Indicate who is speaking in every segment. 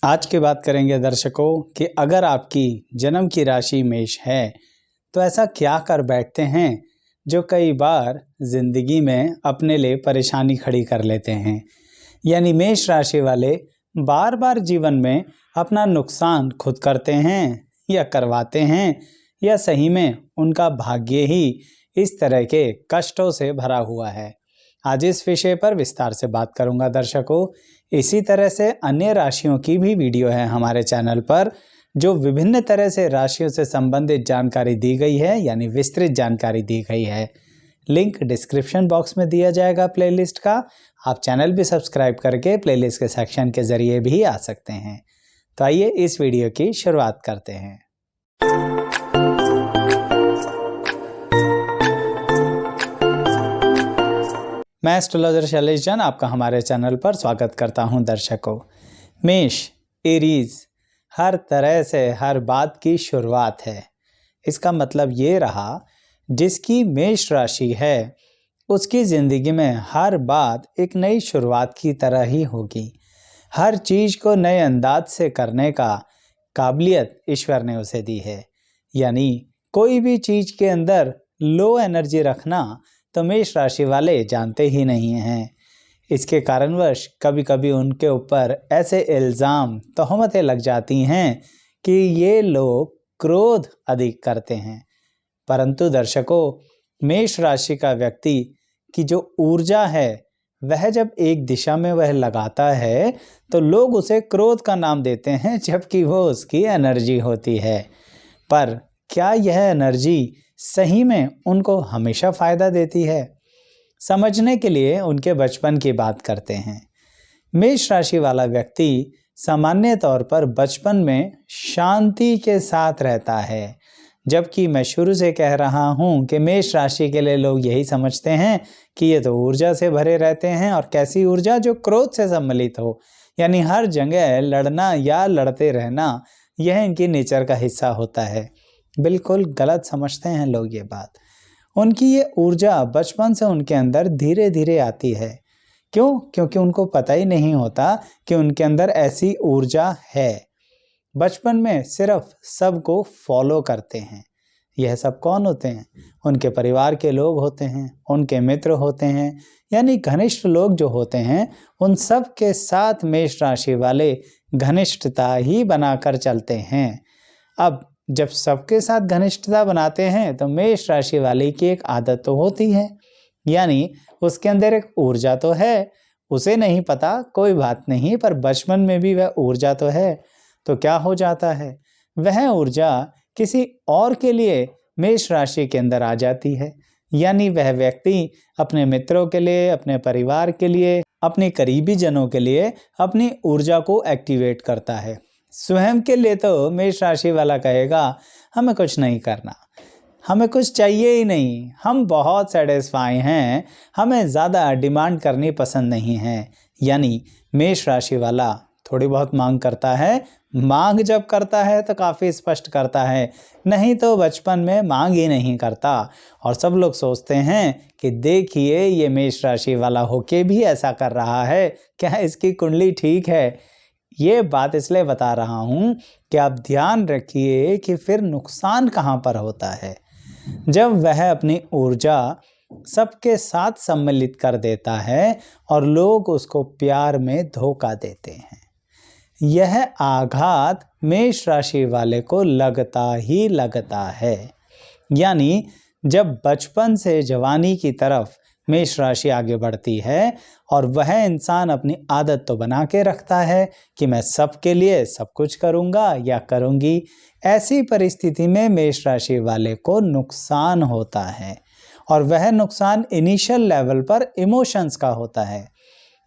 Speaker 1: आज की बात करेंगे दर्शकों कि अगर आपकी जन्म की राशि मेष है तो ऐसा क्या कर बैठते हैं जो कई बार जिंदगी में अपने लिए परेशानी खड़ी कर लेते हैं। यानी मेष राशि वाले बार बार जीवन में अपना नुकसान खुद करते हैं या करवाते हैं, या सही में उनका भाग्य ही इस तरह के कष्टों से भरा हुआ है। आज इस विषय पर विस्तार से बात करूंगा दर्शकों। इसी तरह से अन्य राशियों की भी वीडियो है हमारे चैनल पर, जो विभिन्न तरह से राशियों से संबंधित जानकारी दी गई है, यानी विस्तृत जानकारी दी गई है। लिंक डिस्क्रिप्शन बॉक्स में दिया जाएगा प्लेलिस्ट का। आप चैनल भी सब्सक्राइब करके प्लेलिस्ट के सेक्शन के जरिए भी आ सकते हैं। तो आइए इस वीडियो की शुरुआत करते हैं। मैं एस्ट्रोलॉजर शैलेश जैन आपका हमारे चैनल पर स्वागत करता हूं दर्शकों। मेष एरीज हर तरह से हर बात की शुरुआत है। इसका मतलब ये रहा, जिसकी मेष राशि है उसकी ज़िंदगी में हर बात एक नई शुरुआत की तरह ही होगी। हर चीज़ को नए अंदाज से करने का काबिलियत ईश्वर ने उसे दी है। यानी कोई भी चीज़ के अंदर लो एनर्जी रखना तो मेष राशि वाले जानते ही नहीं हैं। इसके कारणवश कभी कभी उनके ऊपर ऐसे इल्ज़ाम तोहमतें लग जाती हैं कि ये लोग क्रोध अधिक करते हैं। परंतु दर्शकों, मेष राशि का व्यक्ति की जो ऊर्जा है वह जब एक दिशा में वह लगाता है तो लोग उसे क्रोध का नाम देते हैं, जबकि वो उसकी एनर्जी होती है। पर क्या यह एनर्जी सही में उनको हमेशा फायदा देती है? समझने के लिए उनके बचपन की बात करते हैं। मेष राशि वाला व्यक्ति सामान्य तौर पर बचपन में शांति के साथ रहता है, जबकि मैं शुरू से कह रहा हूं कि मेष राशि के लिए लोग यही समझते हैं कि ये तो ऊर्जा से भरे रहते हैं। और कैसी ऊर्जा? जो क्रोध से सम्मिलित हो, यानी हर जगह लड़ना या लड़ते रहना, यह इनकी नेचर का हिस्सा होता है। बिल्कुल गलत समझते हैं लोग ये बात। उनकी ये ऊर्जा बचपन से उनके अंदर धीरे धीरे आती है। क्यों? क्योंकि उनको पता ही नहीं होता कि उनके अंदर ऐसी ऊर्जा है। बचपन में सिर्फ सबको फॉलो करते हैं। यह सब कौन होते हैं? उनके परिवार के लोग होते हैं, उनके मित्र होते हैं, यानी घनिष्ठ लोग जो होते हैं, उन सब के साथ मेष राशि वाले घनिष्ठता ही बनाकर चलते हैं। अब जब सबके साथ घनिष्ठता बनाते हैं तो मेष राशि वाले की एक आदत तो होती है, यानी उसके अंदर एक ऊर्जा तो है। उसे नहीं पता, कोई बात नहीं, पर बचपन में भी वह ऊर्जा तो है। तो क्या हो जाता है, वह ऊर्जा किसी और के लिए मेष राशि के अंदर आ जाती है। यानी वह व्यक्ति अपने मित्रों के लिए, अपने परिवार के लिए, अपने करीबी जनों के लिए अपनी ऊर्जा को एक्टिवेट करता है। स्वयं के लिए तो मेष राशि वाला कहेगा हमें कुछ नहीं करना, हमें कुछ चाहिए ही नहीं, हम बहुत सेटिस्फाई हैं, हमें ज़्यादा डिमांड करनी पसंद नहीं है। यानी मेष राशि वाला थोड़ी बहुत मांग करता है। मांग जब करता है तो काफ़ी स्पष्ट करता है, नहीं तो बचपन में मांग ही नहीं करता। और सब लोग सोचते हैं कि देखिए ये मेष राशि वाला होके भी ऐसा कर रहा है, क्या इसकी कुंडली ठीक है? ये बात इसलिए बता रहा हूँ कि आप ध्यान रखिए कि फिर नुकसान कहाँ पर होता है। जब वह अपनी ऊर्जा सबके साथ सम्मिलित कर देता है और लोग उसको प्यार में धोखा देते हैं। यह आघात मेष राशि वाले को लगता ही लगता है। यानी जब बचपन से जवानी की तरफ मेष राशि आगे बढ़ती है और वह इंसान अपनी आदत तो बना के रखता है कि मैं सबके लिए सब कुछ करूँगा या करूँगी, ऐसी परिस्थिति में मेष राशि वाले को नुकसान होता है। और वह नुकसान इनिशियल लेवल पर इमोशंस का होता है।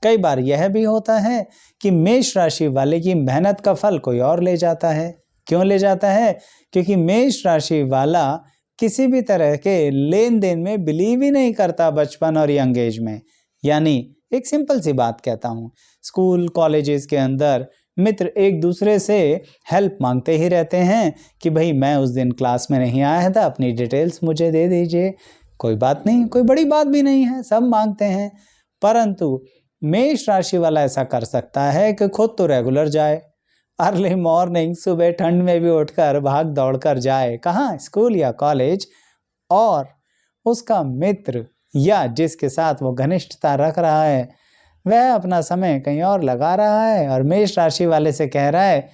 Speaker 1: कई बार यह भी होता है कि मेष राशि वाले की मेहनत का फल कोई और ले जाता है। क्यों ले जाता है? क्योंकि मेष राशि वाला किसी भी तरह के लेन देन में बिलीव ही नहीं करता बचपन और यंग एज में। यानी एक सिंपल सी बात कहता हूँ, स्कूल कॉलेजेस के अंदर मित्र एक दूसरे से हेल्प मांगते ही रहते हैं कि भाई मैं उस दिन क्लास में नहीं आया था, अपनी डिटेल्स मुझे दे दीजिए। कोई बात नहीं, कोई बड़ी बात भी नहीं है, सब मांगते हैं। परंतु मेष राशि वाला ऐसा कर सकता है कि खुद तो रेगुलर जाए, अर्ली मॉर्निंग सुबह ठंड में भी उठकर भाग दौड़ कर जाए, कहाँ, स्कूल या कॉलेज, और उसका मित्र या जिसके साथ वो घनिष्ठता रख रहा है वह अपना समय कहीं और लगा रहा है और मेष राशि वाले से कह रहा है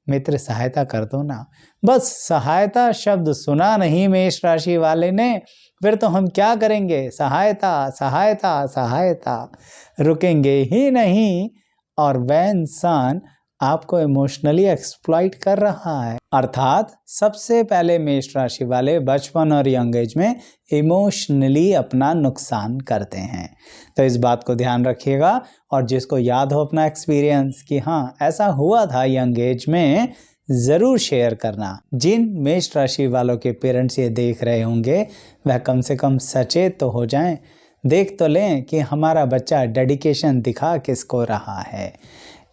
Speaker 1: मित्र सहायता कर दो ना। बस सहायता शब्द सुना नहीं मेष राशि वाले ने, फिर तो हम क्या करेंगे, सहायता सहायता सहायता, रुकेंगे ही नहीं। और वह इंसान आपको इमोशनली एक्सप्लॉइट कर रहा है। अर्थात सबसे पहले मेष राशि वाले बचपन और यंग एज में इमोशनली अपना नुकसान करते हैं। तो इस बात को ध्यान रखिएगा, और जिसको याद हो अपना एक्सपीरियंस कि हाँ ऐसा हुआ था यंग एज में, ज़रूर शेयर करना। जिन मेष राशि वालों के पेरेंट्स ये देख रहे होंगे वह कम से कम सचेत तो हो जाएं, देख तो लें कि हमारा बच्चा डेडिकेशन दिखा किसको रहा है।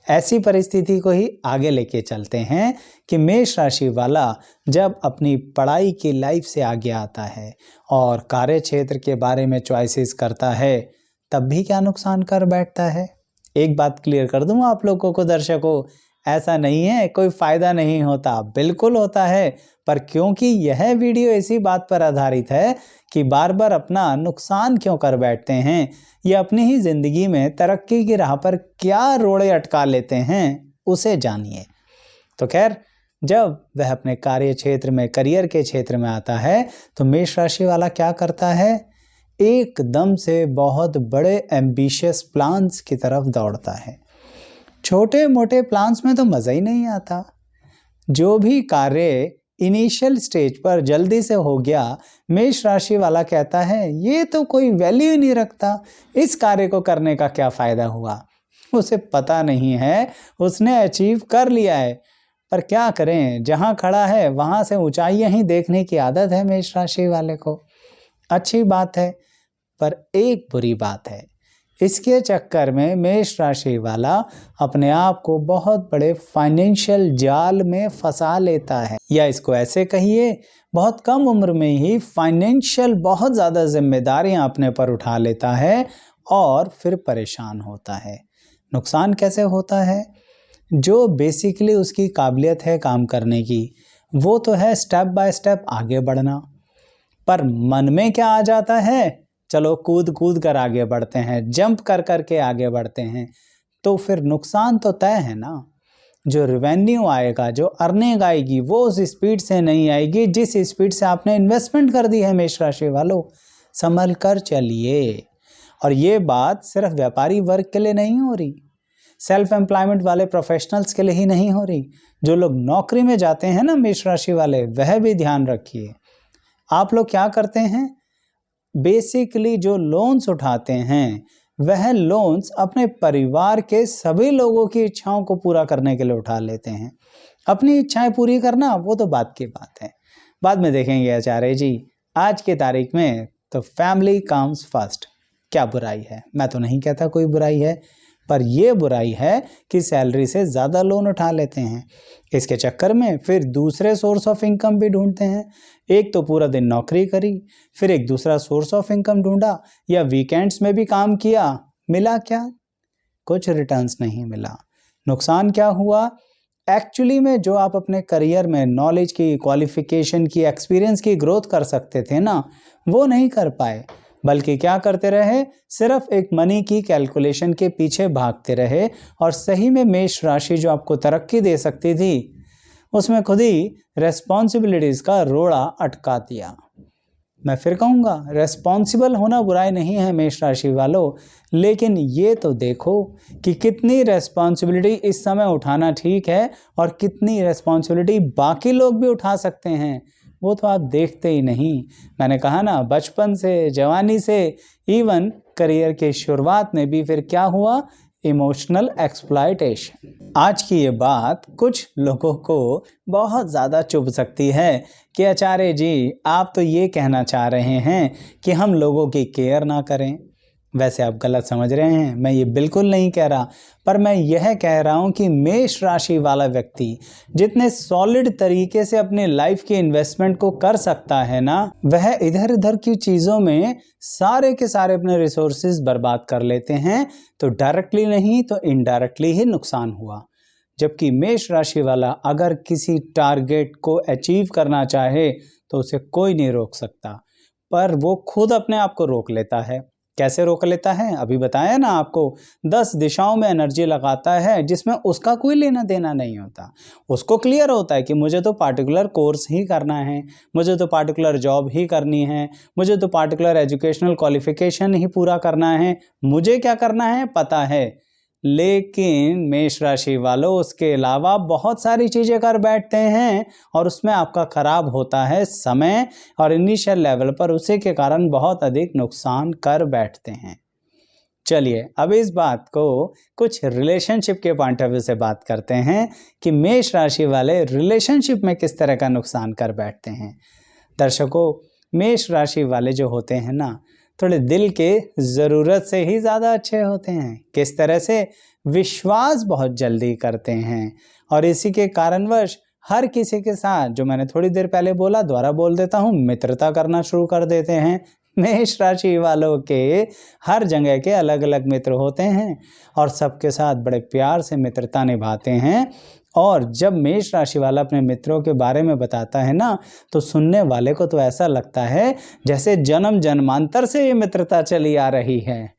Speaker 1: ऐसी परिस्थिति को ही आगे लेके चलते हैं कि मेष राशि वाला जब अपनी पढ़ाई की लाइफ से आगे आता है और कार्य क्षेत्र के बारे में चॉइसेस करता है, तब भी क्या नुकसान कर बैठता है। एक बात क्लियर कर दूं आप लोगों को दर्शकों, ऐसा नहीं है कोई फायदा नहीं होता, बिल्कुल होता है, पर क्योंकि यह वीडियो इसी बात पर आधारित है कि बार बार अपना नुकसान क्यों कर बैठते हैं, या अपनी ही जिंदगी में तरक्की की राह पर क्या रोड़े अटका लेते हैं, उसे जानिए। तो खैर, जब वह अपने कार्य क्षेत्र में, करियर के क्षेत्र में आता है तो मेष राशि वाला क्या करता है, एकदम से बहुत बड़े एम्बिशियस प्लान्स की तरफ दौड़ता है। छोटे मोटे प्लान्स में तो मज़ा ही नहीं आता। जो भी कार्य इनिशियल स्टेज पर जल्दी से हो गया, मेष राशि वाला कहता है ये तो कोई वैल्यू ही नहीं रखता, इस कार्य को करने का क्या फ़ायदा हुआ। उसे पता नहीं है उसने अचीव कर लिया है, पर क्या करें, जहाँ खड़ा है वहाँ से ऊंचाइयाँ ही देखने की आदत है मेष राशि वाले को। अच्छी बात है, पर एक बुरी बात है, इसके चक्कर में मेष राशि वाला अपने आप को बहुत बड़े फाइनेंशियल जाल में फंसा लेता है, या इसको ऐसे कहिए बहुत कम उम्र में ही फाइनेंशियल बहुत ज़्यादा जिम्मेदारियां अपने पर उठा लेता है और फिर परेशान होता है। नुकसान कैसे होता है, जो बेसिकली उसकी काबिलियत है काम करने की, वो तो है स्टेप बाय स्टेप आगे बढ़ना, पर मन में क्या आ जाता है, चलो कूद कूद कर आगे बढ़ते हैं, जंप कर कर के आगे बढ़ते हैं, तो फिर नुकसान तो तय है ना। जो रेवेन्यू आएगा, जो अर्निंग आएगी, वो उस स्पीड से नहीं आएगी जिस स्पीड से आपने इन्वेस्टमेंट कर दी है। मेष राशि वालों, संभल कर चलिए। और ये बात सिर्फ व्यापारी वर्ग के लिए नहीं हो रही, सेल्फ एम्प्लॉयमेंट वाले प्रोफेशनल्स के लिए ही नहीं हो रही, जो लोग नौकरी में जाते हैं ना मेष राशि वाले, वह भी ध्यान रखिए। आप लोग क्या करते हैं, बेसिकली जो लोन्स उठाते हैं वह लोन्स अपने परिवार के सभी लोगों की इच्छाओं को पूरा करने के लिए उठा लेते हैं। अपनी इच्छाएं पूरी करना वो तो बात की बात है, बाद में देखेंगे आचार्य जी। आज की तारीख में तो फैमिली कम्स फर्स्ट। क्या बुराई है, मैं तो नहीं कहता कोई बुराई है, पर यह बुराई है कि सैलरी से ज़्यादा लोन उठा लेते हैं। इसके चक्कर में फिर दूसरे सोर्स ऑफ इनकम भी ढूंढते हैं। एक तो पूरा दिन नौकरी करी, फिर एक दूसरा सोर्स ऑफ इनकम ढूंढा, या वीकेंड्स में भी काम किया, मिला क्या, कुछ रिटर्न्स नहीं मिला। नुकसान क्या हुआ, एक्चुअली में जो आप अपने करियर में नॉलेज की, क्वालिफिकेशन की, एक्सपीरियंस की ग्रोथ कर सकते थे ना, वो नहीं कर पाए, बल्कि क्या करते रहे, सिर्फ एक मनी की कैलकुलेशन के पीछे भागते रहे, और सही में मेष राशि जो आपको तरक्की दे सकती थी उसमें खुद ही रेस्पॉन्सिबिलिटीज़ का रोड़ा अटका दिया। मैं फिर कहूँगा, रेस्पॉन्सिबल होना बुराई नहीं है मेष राशि वालों, लेकिन ये तो देखो कि कितनी रेस्पॉन्सिबिलिटी इस समय उठाना ठीक है और कितनी रेस्पॉन्सिबिलिटी बाकी लोग भी उठा सकते हैं, वो तो आप देखते ही नहीं। मैंने कहा ना, बचपन से, जवानी से, इवन करियर के शुरुआत में भी फिर क्या हुआ, इमोशनल एक्सप्लॉयटेशन। आज की ये बात कुछ लोगों को बहुत ज़्यादा चुभ सकती है कि आचार्य जी आप तो ये कहना चाह रहे हैं कि हम लोगों की केयर ना करें। वैसे आप गलत समझ रहे हैं, मैं ये बिल्कुल नहीं कह रहा, पर मैं यह कह रहा हूँ कि मेष राशि वाला व्यक्ति जितने सॉलिड तरीके से अपने लाइफ के इन्वेस्टमेंट को कर सकता है ना, वह इधर उधर की चीज़ों में सारे के सारे अपने रिसोर्सेज बर्बाद कर लेते हैं, तो डायरेक्टली नहीं तो इनडायरेक्टली ही नुकसान हुआ। जबकि मेष राशि वाला अगर किसी टारगेट को अचीव करना चाहे तो उसे कोई नहीं रोक सकता, पर वो खुद अपने आप को रोक लेता है। कैसे रोक लेता है? अभी बताया ना आपको, 10 दिशाओं में एनर्जी लगाता है जिसमें उसका कोई लेना देना नहीं होता। उसको क्लियर होता है कि मुझे तो पार्टिकुलर कोर्स ही करना है, मुझे तो पार्टिकुलर जॉब ही करनी है, मुझे तो पार्टिकुलर एजुकेशनल क्वालिफिकेशन ही पूरा करना है, मुझे क्या करना है पता है। लेकिन मेष राशि वालों उसके अलावा बहुत सारी चीज़ें कर बैठते हैं और उसमें आपका खराब होता है समय, और इनिशियल लेवल पर उसी के कारण बहुत अधिक नुकसान कर बैठते हैं। चलिए अब इस बात को कुछ रिलेशनशिप के पॉइंट ऑफ व्यू से बात करते हैं कि मेष राशि वाले रिलेशनशिप में किस तरह का नुकसान कर बैठते हैं। दर्शकों, मेष राशि वाले जो होते हैं ना, थोड़े दिल के ज़रूरत से ही ज़्यादा अच्छे होते हैं। किस तरह से? विश्वास बहुत जल्दी करते हैं और इसी के कारणवश हर किसी के साथ, जो मैंने थोड़ी देर पहले बोला, दोबारा बोल देता हूँ, मित्रता करना शुरू कर देते हैं। मेष राशि वालों के हर जगह के अलग अलग मित्र होते हैं और सबके साथ बड़े प्यार से मित्रता निभाते हैं। और जब मेष राशि वाला अपने मित्रों के बारे में बताता है ना, तो सुनने वाले को तो ऐसा लगता है जैसे जन्म जन्मांतर से ये मित्रता चली आ रही है।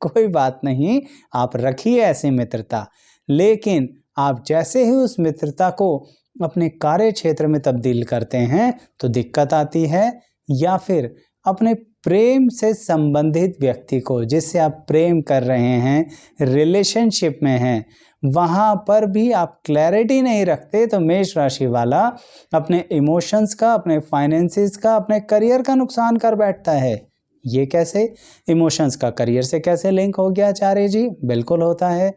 Speaker 1: कोई बात नहीं, आप रखिए ऐसी मित्रता, लेकिन आप जैसे ही उस मित्रता को अपने कार्य क्षेत्र में तब्दील करते हैं तो दिक्कत आती है, या फिर अपने प्रेम से संबंधित व्यक्ति को, जिससे आप प्रेम कर रहे हैं, रिलेशनशिप में हैं, वहाँ पर भी आप क्लैरिटी नहीं रखते तो मेष राशि वाला अपने इमोशंस का, अपने फाइनेंसेस का, अपने करियर का नुकसान कर बैठता है। ये कैसे? इमोशंस का करियर से कैसे लिंक हो गया आचार्य जी? बिल्कुल होता है।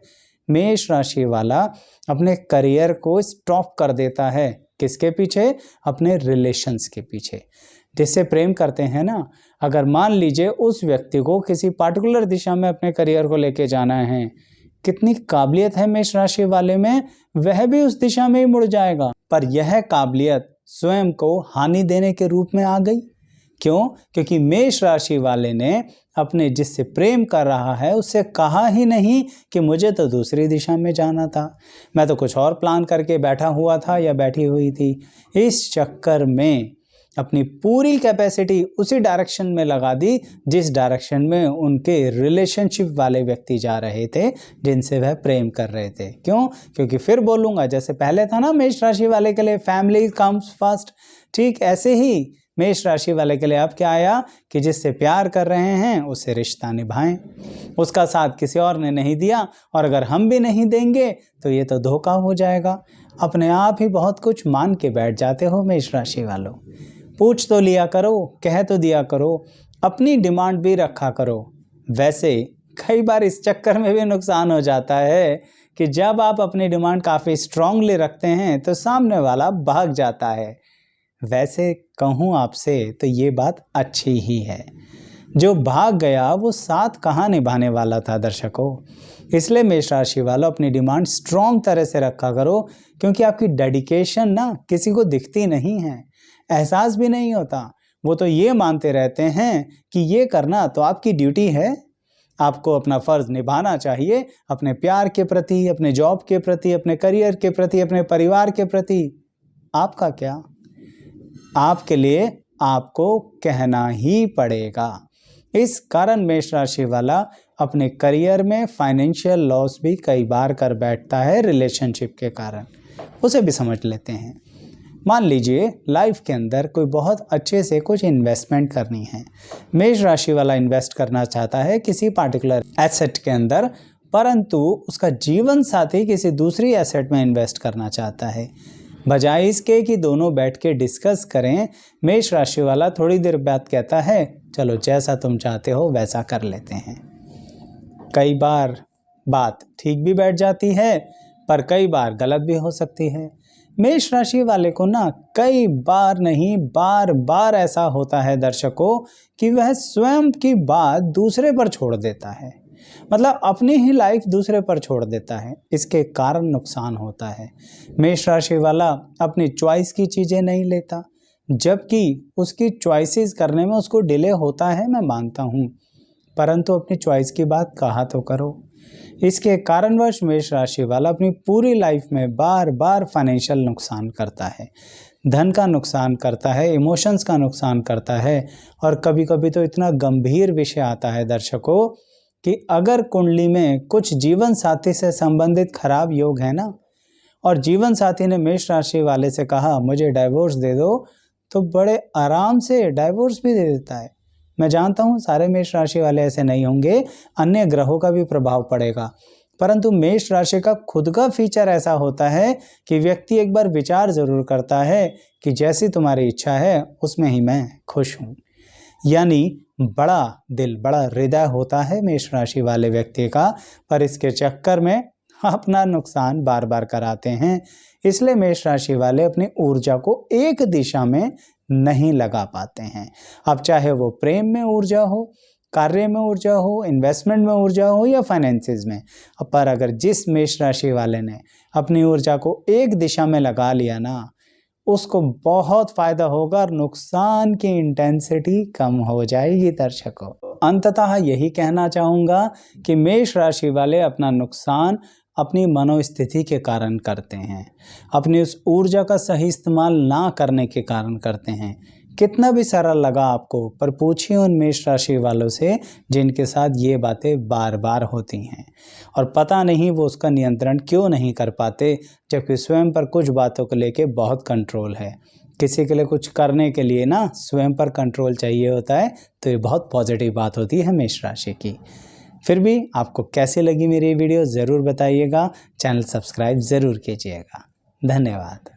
Speaker 1: मेष राशि वाला अपने करियर को स्टॉप कर देता है। किसके पीछे? अपने रिलेशंस के पीछे। जिससे प्रेम करते हैं ना, अगर मान लीजिए उस व्यक्ति को किसी पार्टिकुलर दिशा में अपने करियर को लेके जाना है, कितनी काबिलियत है मेष राशि वाले में, वह भी उस दिशा में ही मुड़ जाएगा। पर यह काबिलियत स्वयं को हानि देने के रूप में आ गई। क्यों? क्योंकि मेष राशि वाले ने अपने जिससे प्रेम कर रहा है उससे कहा ही नहीं कि मुझे तो दूसरी दिशा में जाना था, मैं तो कुछ और प्लान करके बैठा हुआ था या बैठी हुई थी। इस चक्कर में अपनी पूरी कैपेसिटी उसी डायरेक्शन में लगा दी जिस डायरेक्शन में उनके रिलेशनशिप वाले व्यक्ति जा रहे थे, जिनसे वह प्रेम कर रहे थे। क्यों? क्योंकि फिर बोलूँगा, जैसे पहले था ना मेष राशि वाले के लिए फैमिली कम्स फर्स्ट, ठीक ऐसे ही मेष राशि वाले के लिए अब क्या आया कि जिससे प्यार कर रहे हैं उससे रिश्ता निभाएं। उसका साथ किसी और ने नहीं दिया, और अगर हम भी नहीं देंगे तो ये तो धोखा हो जाएगा। अपने आप ही बहुत कुछ मान के बैठ जाते हो मेष राशि वालों। पूछ तो लिया करो, कह तो दिया करो, अपनी डिमांड भी रखा करो। वैसे कई बार इस चक्कर में भी नुकसान हो जाता है कि जब आप अपनी डिमांड काफ़ी स्ट्रांगली रखते हैं तो सामने वाला भाग जाता है। वैसे कहूँ आपसे तो ये बात अच्छी ही है। जो भाग गया वो साथ कहाँ निभाने वाला था दर्शकों। इसलिए मेष राशि वालों अपनी डिमांड स्ट्रॉन्ग तरह से रखा करो, क्योंकि आपकी डेडिकेशन ना किसी को दिखती नहीं है, एहसास भी नहीं होता। वो तो ये मानते रहते हैं कि ये करना तो आपकी ड्यूटी है, आपको अपना फ़र्ज़ निभाना चाहिए, अपने प्यार के प्रति, अपने जॉब के प्रति, अपने करियर के प्रति, अपने परिवार के प्रति। आपका क्या? आपके लिए आपको कहना ही पड़ेगा। इस कारण मेष राशि वाला अपने करियर में फाइनेंशियल लॉस भी कई बार कर बैठता है रिलेशनशिप के कारण। उसे भी समझ लेते हैं। मान लीजिए लाइफ के अंदर कोई बहुत अच्छे से कुछ इन्वेस्टमेंट करनी है। मेष राशि वाला इन्वेस्ट करना चाहता है किसी पार्टिकुलर एसेट के अंदर, परंतु उसका जीवन साथी किसी दूसरी एसेट में इन्वेस्ट करना चाहता है। बजाय इसके कि दोनों बैठ के डिस्कस करें, मेष राशि वाला थोड़ी देर बाद कहता है चलो जैसा तुम चाहते हो वैसा कर लेते हैं। कई बार बात ठीक भी बैठ जाती है, पर कई बार गलत भी हो सकती है। मेष राशि वाले को ना कई बार नहीं बार बार ऐसा होता है दर्शकों कि वह स्वयं की बात दूसरे पर छोड़ देता है, मतलब अपनी ही लाइफ दूसरे पर छोड़ देता है। इसके कारण नुकसान होता है। मेष राशि वाला अपनी चॉइस की चीज़ें नहीं लेता, जबकि उसकी चॉइसेस करने में उसको डिले होता है, मैं मानता हूँ, परंतु अपनी चॉइस की बात कहा तो करो। इसके कारणवश मेष राशि वाला अपनी पूरी लाइफ में बार बार फाइनेंशियल नुकसान करता है, धन का नुकसान करता है, इमोशंस का नुकसान करता है। और कभी कभी तो इतना गंभीर विषय आता है दर्शकों कि अगर कुंडली में कुछ जीवन साथी से संबंधित खराब योग है ना, और जीवन साथी ने मेष राशि वाले से कहा मुझे डाइवोर्स दे दो, तो बड़े आराम से डाइवोर्स भी दे देता है। मैं जानता हूँ सारे मेष राशि वाले ऐसे नहीं होंगे, अन्य ग्रहों का भी प्रभाव पड़ेगा, परंतु मेष राशि का खुद का फीचर ऐसा होता है कि व्यक्ति एक बार विचार जरूर करता है कि जैसी तुम्हारी इच्छा है उसमें ही मैं खुश हूँ। यानी बड़ा दिल, बड़ा हृदय होता है मेष राशि वाले व्यक्ति का, पर इसके चक्कर में अपना नुकसान बार बार कराते हैं। इसलिए मेष राशि वाले अपनी ऊर्जा को एक दिशा में नहीं लगा पाते हैं। अब चाहे वो प्रेम में ऊर्जा हो, कार्य में ऊर्जा हो, इन्वेस्टमेंट में ऊर्जा हो या फाइनेंसेस में, पर अगर जिस मेष राशि वाले ने अपनी ऊर्जा को एक दिशा में लगा लिया ना, उसको बहुत फायदा होगा और नुकसान की इंटेंसिटी कम हो जाएगी दर्शकों। अंततः यही कहना चाहूँगा कि मेष राशि वाले अपना नुकसान अपनी मनोस्थिति के कारण करते हैं, अपनी उस ऊर्जा का सही इस्तेमाल ना करने के कारण करते हैं। कितना भी सरल लगा आपको, पर पूछिए उन मेष राशि वालों से जिनके साथ ये बातें बार बार होती हैं और पता नहीं वो उसका नियंत्रण क्यों नहीं कर पाते, जबकि स्वयं पर कुछ बातों को लेके बहुत कंट्रोल है। किसी के लिए कुछ करने के लिए ना स्वयं पर कंट्रोल चाहिए होता है, तो ये बहुत पॉजिटिव बात होती है मेष राशि की। फिर भी आपको कैसी लगी मेरी वीडियो ज़रूर बताइएगा, चैनल सब्सक्राइब ज़रूर कीजिएगा। धन्यवाद।